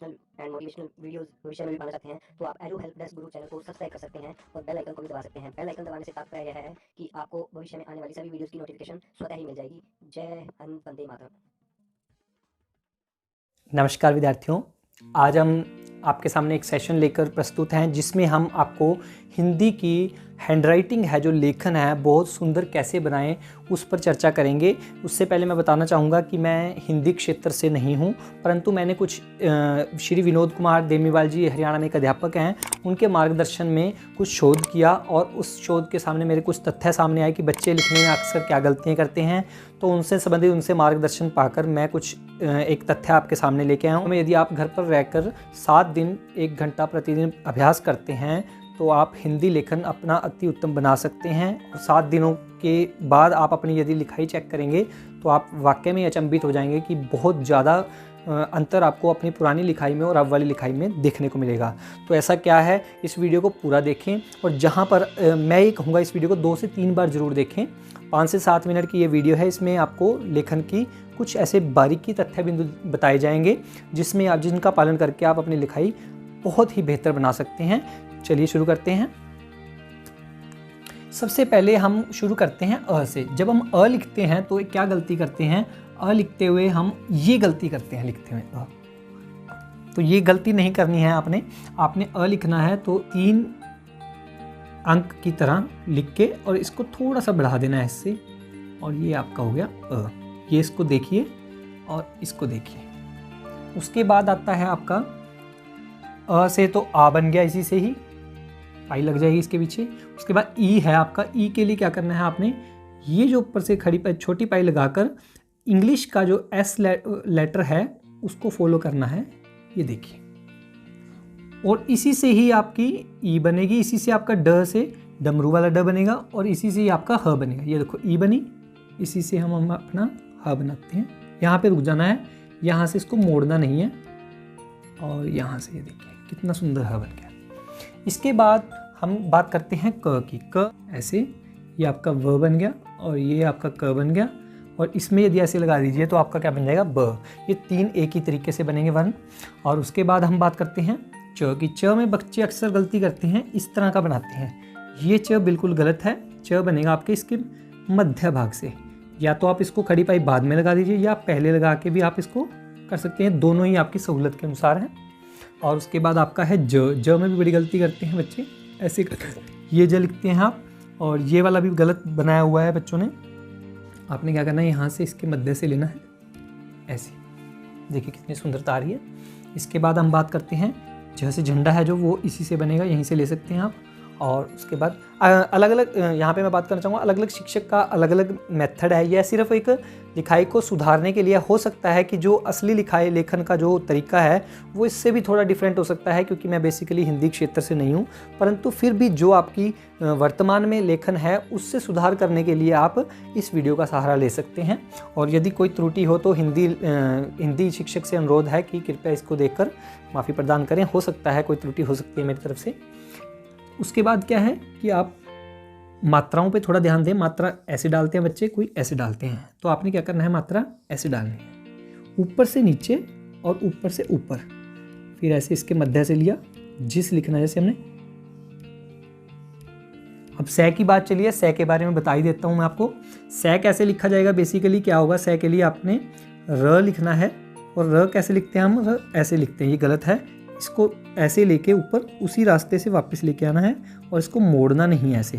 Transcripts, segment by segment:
Educational and motivational videos भविष्य में भी पाना चाहते हैं तो आप एडू हेल्प डेस्क गुरु चैनल को सब्सक्राइब कर सकते हैं और बेल आइकन को भी दबा सकते हैं। बेल आइकन दबाने से तात्पर्य यह है कि आपको भविष्य में आने वाली सभी वीडियोस की नोटिफिकेशन स्वतः ही मिल जाएगी। जय हिंद, वंदे मातरम। नमस्कार विद्यार्थियों, आज हम आपके सामने एक सेशन लेकर प्रस्तुत हैं जिसमें हम आपको हिंदी की हैंडराइटिंग है, जो लेखन है, बहुत सुंदर कैसे बनाएं उस पर चर्चा करेंगे। उससे पहले मैं बताना चाहूँगा कि मैं हिंदी क्षेत्र से नहीं हूँ, परंतु मैंने कुछ श्री विनोद कुमार देमीवाल जी हरियाणा में एक अध्यापक हैं, उनके मार्गदर्शन में कुछ शोध किया और उस शोध के सामने मेरे कुछ तथ्य सामने आए कि बच्चे लिखने में अक्सर क्या गलतियाँ करते हैं। तो उनसे संबंधित उनसे मार्गदर्शन पाकर मैं कुछ एक तथ्य आपके सामने लेके आया हूँ। यदि आप घर पर रहकर 7 दिन 1 घंटा प्रतिदिन अभ्यास करते हैं तो आप हिंदी लेखन अपना अति उत्तम बना सकते हैं और 7 दिनों के बाद आप अपनी यदि लिखाई चेक करेंगे तो आप वाकई में अचंभित हो जाएंगे कि बहुत ज़्यादा अंतर आपको अपनी पुरानी लिखाई में और अब वाली लिखाई में देखने को मिलेगा। तो ऐसा क्या है, इस वीडियो को पूरा देखें और जहाँ पर मैं ये कहूँगा इस वीडियो को 2 से 3 बार ज़रूर देखें। 5 से 7 मिनट की ये वीडियो है, इसमें आपको लेखन की कुछ ऐसे बारीकी तथ्य बिंदु बताए जाएंगे जिसमें आप जिनका पालन करके आप अपनी लिखाई बहुत ही बेहतर बना सकते हैं। चलिए शुरू करते हैं। सबसे पहले हम शुरू करते हैं अ से। जब हम अ लिखते हैं तो क्या गलती करते हैं, अ लिखते हुए हम ये गलती करते हैं लिखते हुए अ। तो ये गलती नहीं करनी है आपने अ लिखना है तो 3 अंक की तरह लिख के और इसको थोड़ा सा बढ़ा देना है इससे, और ये आपका हो गया अ। ये इसको देखिए और इसको देखिए। उसके बाद आता है आपका अ से, तो आ बन गया, इसी से ही पाई लग जाएगी इसके पीछे। उसके बाद ई है आपका। ई के लिए क्या करना है, आपने ये जो ऊपर से खड़ी पाई छोटी पाई लगाकर इंग्लिश का जो एस लेटर है उसको फॉलो करना है, ये देखिए। और इसी से ही आपकी ई बनेगी, इसी से आपका ड से डमरू वाला ड बनेगा और इसी से ही आपका ह बनेगा। ये देखो ई बनी, इसी से हम अपना ह बनाते हैं। यहाँ पे रुक जाना है, यहाँ से इसको मोड़ना नहीं है और यहाँ से ये देखिए कितना सुंदर ह बन गया। इसके बाद हम बात करते हैं क की। क ऐसे, ये आपका व बन गया और ये आपका क बन गया और इसमें यदि ऐसे लगा दीजिए तो आपका क्या बन जाएगा, ब। ये 3 एक ही तरीके से बनेंगे वर्ण। और उसके बाद हम बात करते हैं च की। च में बच्चे अक्सर गलती करते हैं, इस तरह का बनाते हैं। ये च बिल्कुल गलत है। च बनेगा आपके इसके मध्य भाग से। या तो आप इसको खड़ी पाई बाद में लगा दीजिए या पहले लगा के भी आप इसको कर सकते हैं, दोनों ही आपकी सहूलत के अनुसार हैं। और उसके बाद आपका है ज। ज में भी बड़ी गलती करते हैं बच्चे, ऐसे ये ज लिखते हैं आप, और ये वाला भी गलत बनाया हुआ है बच्चों ने। आपने क्या करना है, यहाँ से इसके मध्य से लेना है, ऐसे देखिए कितनी सुंदरता आ रही है। इसके बाद हम बात करते हैं ज से। झंडा है जो वो इसी से बनेगा, यहीं से ले सकते हैं आप। और उसके बाद अलग अलग, यहाँ पे मैं बात करना चाहूँगा, अलग अलग शिक्षक का अलग अलग मेथड है। यह सिर्फ एक लिखाई को सुधारने के लिए हो सकता है कि जो असली लिखाई लेखन का जो तरीका है वो इससे भी थोड़ा डिफरेंट हो सकता है, क्योंकि मैं बेसिकली हिंदी क्षेत्र से नहीं हूँ। परंतु फिर भी जो आपकी वर्तमान में लेखन है उससे सुधार करने के लिए आप इस वीडियो का सहारा ले सकते हैं। और यदि कोई त्रुटि हो तो हिंदी शिक्षक से अनुरोध है कि कृपया इसको देखकर माफ़ी प्रदान करें। हो सकता है कोई त्रुटि हो सकती है मेरी तरफ से। उसके बाद क्या है कि आप मात्राओं पे थोड़ा ध्यान दें। मात्रा ऐसे डालते हैं बच्चे, कोई ऐसे डालते हैं, तो आपने क्या करना है, मात्रा ऐसे डालनी है, ऊपर से नीचे और ऊपर से ऊपर, फिर ऐसे इसके मध्य से लिया, जिस लिखना है जैसे हमने। अब सै की बात चलिए, सै के बारे में बता ही देता हूं मैं आपको। सै कैसे लिखा जाएगा, बेसिकली क्या होगा, सै के लिए आपने र लिखना है। और र कैसे लिखते हैं हम, र ऐसे लिखते हैं, ये गलत है। इसको ऐसे लेके ऊपर उसी रास्ते से वापस लेके आना है और इसको मोड़ना नहीं है ऐसे।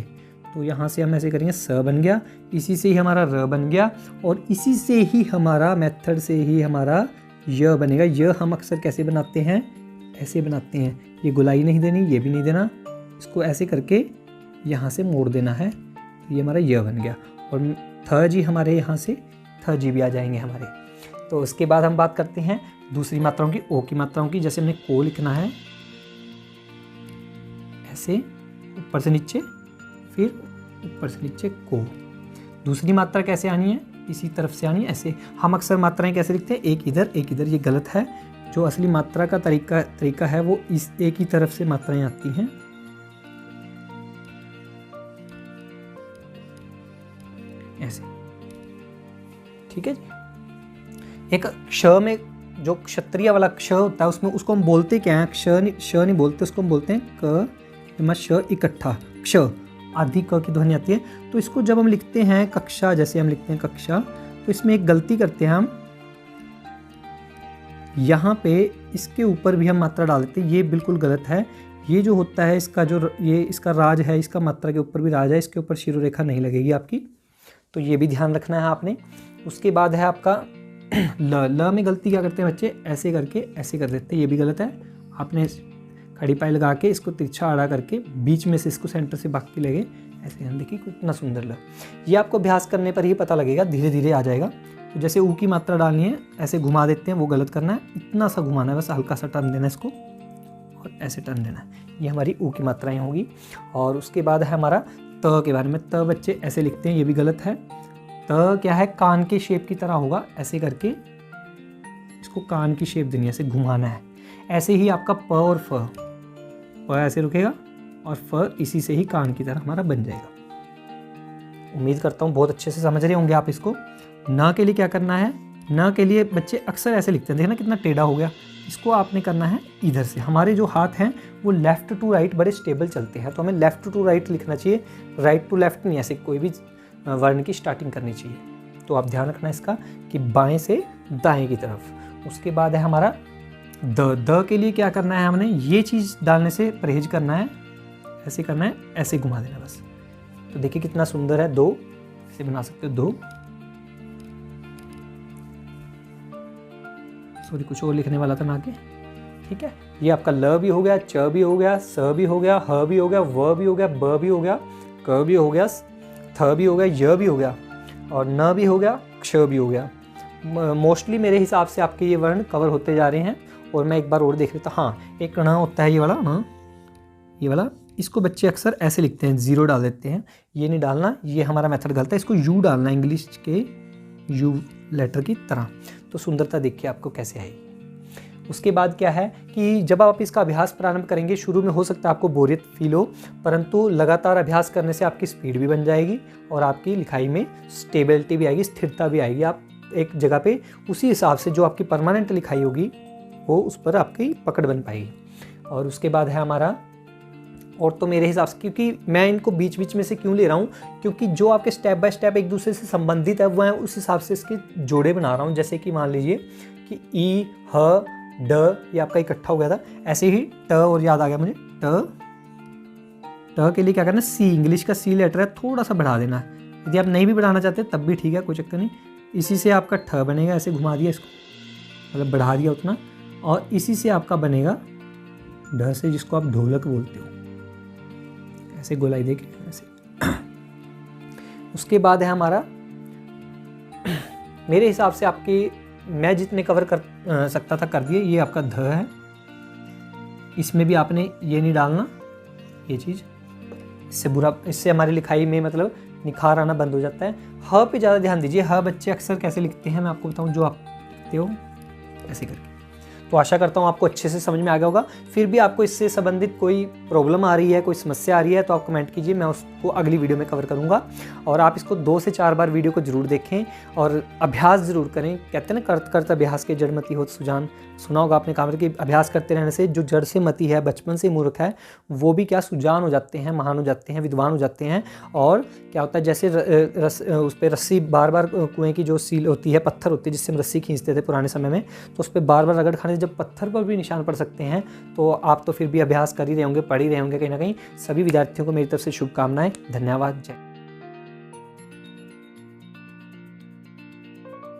तो यहाँ से हम ऐसे करेंगे, स बन गया, इसी से ही हमारा र बन गया और इसी से ही हमारा मेथड से ही हमारा य बनेगा। य हम अक्सर कैसे बनाते हैं, ऐसे बनाते हैं। ये गुलाई नहीं देनी, ये भी नहीं देना, इसको ऐसे करके यहाँ से मोड़ देना है, तो ये हमारा य बन गया। और थ जी हमारे यहाँ से थ जी भी आ जाएंगे हमारे। तो उसके बाद हम बात करते हैं दूसरी मात्राओं की, ओ की मात्राओं की। जैसे हमने को लिखना है, ऐसे ऊपर से नीचे, फिर ऊपर से नीचे को। दूसरी मात्रा कैसे आनी है, इसी तरफ से आनी है, ऐसे। हम अक्सर मात्राएं कैसे लिखते हैं, एक इधर एक इधर, ये गलत है। जो असली मात्रा का तरीका है वो इस एक ही तरफ से मात्राएं आती हैं, ऐसे। ठीक है जी। एक श में जो क्षत्रिय वाला क्ष होता है उसमें उसको हम बोलते क्या है, श नहीं बोलते, उसको हम बोलते हैं क श इकट्ठा, क्ष आधी क की ध्वनि आती है। तो इसको जब हम लिखते हैं कक्षा, जैसे हम लिखते हैं कक्षा, तो इसमें एक गलती करते हैं हम, यहाँ पे इसके ऊपर भी हम मात्रा डाल देते हैं, ये बिल्कुल गलत है। ये जो होता है इसका जो ये इसका राज है, इसका मात्रा के ऊपर भी राज है, इसके ऊपर शिरोरेखा नहीं लगेगी आपकी, तो ये भी ध्यान रखना है आपने। उसके बाद है आपका ल में गलती क्या करते हैं बच्चे, ऐसे करके ऐसे कर देते हैं, ये भी गलत है। आपने खड़ी पाई लगा के इसको तिरछा आड़ा करके बीच में से इसको सेंटर से बाकी लगे ऐसे, हम देखिए कितना सुंदर ल। ये आपको अभ्यास करने पर ही पता लगेगा, धीरे धीरे आ जाएगा। तो जैसे ऊ की मात्रा डालनी है, ऐसे घुमा देते हैं, वो गलत करना है, इतना सा घुमाना है, बस हल्का सा टर्न देना है इसको और ऐसे टर्न देना है। ये हमारी ऊ की मात्राएं होगी। और उसके बाद है हमारा त के बारे में। त बच्चे ऐसे लिखते हैं, ये भी गलत है। त क्या है, कान के शेप की तरह होगा, ऐसे करके इसको कान की शेप देनी है, ऐसे घुमाना है। ऐसे ही आपका प और फ, प ऐसे रुकेगा और फ इसी से ही कान की तरह हमारा बन जाएगा। उम्मीद करता हूँ बहुत अच्छे से समझ रहे होंगे आप इसको। न के लिए क्या करना है, न के लिए बच्चे अक्सर ऐसे लिखते हैं, देखना कितना टेढ़ा हो गया। इसको आपने करना है इधर से। हमारे जो हाथ हैं वो लेफ़्ट टू राइट बड़े स्टेबल चलते हैं, तो हमें लेफ़्ट टू राइट लिखना चाहिए, राइट टू लेफ़्ट नहीं, ऐसे कोई भी वर्ण की स्टार्टिंग करनी चाहिए। तो आप ध्यान रखना इसका कि बाएं से दाएं की तरफ। उसके बाद है हमारा द के लिए क्या करना है, हमने ये चीज़ डालने से परहेज करना है, ऐसे करना है, ऐसे घुमा देना बस। तो देखिए कितना सुंदर है, दो ऐसे बना सकते हो, दो। सॉरी कुछ और लिखने वाला था मैं आगे, ठीक है। ये आपका ल भी हो गया, च भी हो गया, स भी हो गया, ह भी हो गया, व भी हो गया, ब भी हो गया, क भी हो गया, थ भी हो गया, य भी हो गया और न भी हो गया, क्ष भी हो गया। मोस्टली मेरे हिसाब से आपके ये वर्ण कवर होते जा रहे हैं। और मैं एक बार और देख लेता, हाँ एक ण होता है, ये वाला ण, ये वाला, इसको बच्चे अक्सर ऐसे लिखते हैं, जीरो डाल देते हैं, ये नहीं डालना, ये हमारा मेथड गलत है। इसको यू डालना है, इंग्लिश के यू लेटर की तरह, तो सुंदरता देखिए आपको कैसे आएगी। उसके बाद क्या है कि जब आप इसका अभ्यास प्रारंभ करेंगे, शुरू में हो सकता है आपको बोरियत फील हो, परंतु लगातार अभ्यास करने से आपकी स्पीड भी बन जाएगी और आपकी लिखाई में स्टेबिलिटी भी आएगी, स्थिरता भी आएगी। आप एक जगह पे उसी हिसाब से जो आपकी परमानेंट लिखाई होगी वो उस पर आपकी पकड़ बन पाएगी। और उसके बाद है हमारा, और तो मेरे हिसाब से, क्योंकि मैं इनको बीच बीच में से क्यों ले रहा हूँ, क्योंकि जो आपके स्टेप बाय स्टेप एक दूसरे से संबंधित है वो है, उस हिसाब से इसके जोड़े बना रहा हूँ। जैसे कि मान लीजिए कि ई, ह, ड ये आपका इकट्ठा हो गया था, ऐसे ही ट, और याद आ गया मुझे ट के लिए क्या करना है, सी, इंग्लिश का सी लेटर है, थोड़ा सा बढ़ा देना है। यदि आप नहीं भी बढ़ाना चाहते तब भी ठीक है, कोई चक्कर नहीं। इसी से आपका ठ बनेगा, ऐसे घुमा दिया इसको, मतलब बढ़ा दिया उतना, और इसी से आपका बनेगा ढ से, जिसको आप ढोलक बोलते हो, ऐसे गोलाई देके ऐसे। उसके बाद है हमारा, मेरे हिसाब से आपकी, मैं जितने कवर कर सकता था कर दिए। ये आपका ध है, इसमें भी आपने ये नहीं डालना, ये चीज़, इससे हमारी लिखाई में मतलब निखार आना बंद हो जाता है। ह पे ज़्यादा ध्यान दीजिए। ह बच्चे अक्सर कैसे लिखते हैं, मैं आपको बताऊं, जो आप लिखते हो ऐसे करके। तो आशा करता हूँ आपको अच्छे से समझ में आ गया होगा। फिर भी आपको इससे संबंधित कोई प्रॉब्लम आ रही है, कोई समस्या आ रही है, तो आप कमेंट कीजिए, मैं उसको अगली वीडियो में कवर करूँगा। और आप इसको 2 से 4 बार वीडियो को जरूर देखें और अभ्यास ज़रूर करें। कहते हैं ना, करते करते अभ्यास के जड़ मति होत सुजान, सुना होगा आपने कामर की। अभ्यास करते रहने से जो जड़ से मति है, बचपन से मूर्ख है, वो भी क्या सुजान हो जाते हैं, महान हो जाते हैं, विद्वान हो जाते हैं। और क्या होता है, जैसे उस पर रस्सी बार बार, कुएँ की जो सील होती है, पत्थर होती है जिससे हम रस्सी खींचते थे पुराने समय में, तो उस पर बार बार रगड़ खाने से जब पत्थर पर भी निशान पड़ सकते हैं, तो आप तो फिर भी अभ्यास कर ही रहे होंगे, पढ़ ही रहे होंगे कहीं ना कहीं। सभी विद्यार्थियों को मेरी तरफ से शुभकामनाएं। धन्यवाद। जय।